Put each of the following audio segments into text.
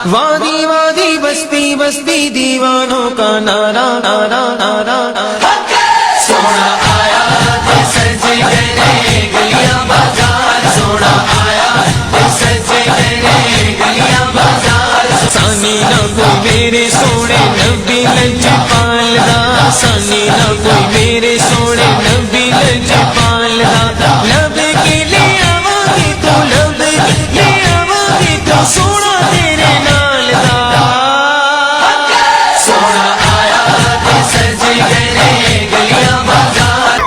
وادی وادی بستی بستی دیوانوں کا نعرہ نعرہ نعرہ سونا آیا سج گئے گلیاں بازار، سونا آیا سج گئے گلیاں بازار۔ سانی نہ کوئی میرے سونے نبی لجپال دا، سانی نہ کوئی میرے سونے نبی لجپال دا۔ لب کے لے آواں گی تو، لب کے لے آواں گی تو، سونا تیرے نال دا۔ سونا آیا سج گئے گلیاں بازار۔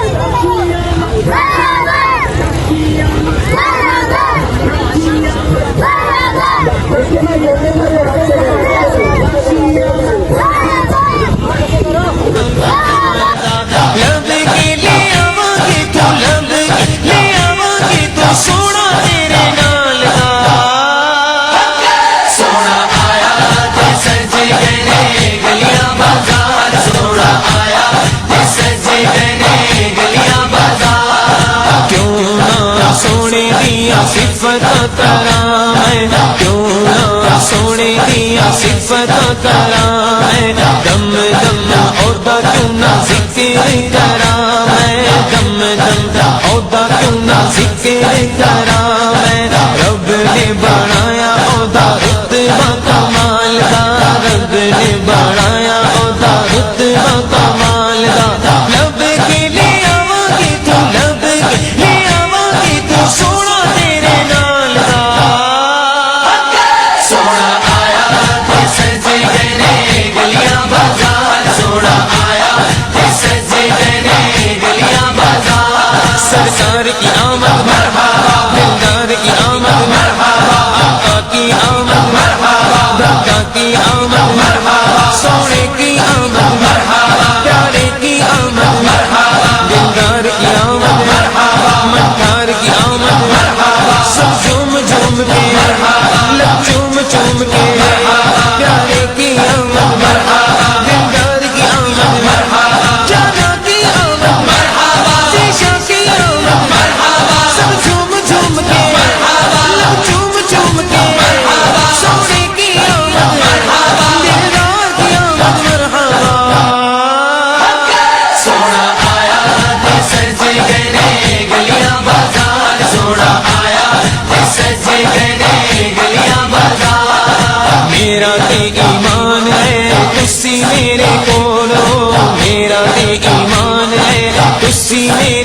لب کے لے آواں گی تو، لب کے لے آواں گی تو، سونا تیرے نال دا۔ سونا آیا سج گئے گلیاں بازار، سونا آیا سج گئے گلیاں بازار۔ کیوں نہ سونے دیا صفت کرام ہے، کیوں نہ سونے دیا صفت کرام ہے، دم دم عہدہ کیوں نہ ذکر کرام ہے، دم دم عہدہ کیوں نہ ذکر کرام ہے۔ رب نے بنایا عہدہ رتبہ کمال کا، رب نے بنایا عہدہ رتبہ کمال کا۔ لب کے لے آواں گی تو، لب کے لے آواں گی تو، سونا تیرے نال دا۔ سونا آیا سج گئے گلیاں بازار، سونا آیا سج گئے گلیاں بازار۔ سرکار کی آمد مرحبا، دلدار کی آمد مرحبا، آقا کی آمد مرحبا، دادا کی آمد مرحبا، سونے کی آمد مرحبا، پیارے کی آمد مرحبا، دلدار کی آمد مرحبا، مٹھار کی آمد مرحبا۔ سب جھوم جھوم کے لب چوم چوم کے، پیارے کی آمد مرحبا، دلدار کی آمد مرحبا، جانا کی آمد مرحبا، شیشہ کی آمد مرحبا۔ سب جھوم جھوم کے لب چوم چوم کے، سونے کی آمد مرحبا، دلدار کی آمد مرحبا۔ سونا آیا سج گئے گلیاں بازار، سونا آیا سج گئے گلیاں بازار۔ میرا تے ایمان ہے تسی میرے کولو، میرا تے ایمان ہے تسی میرے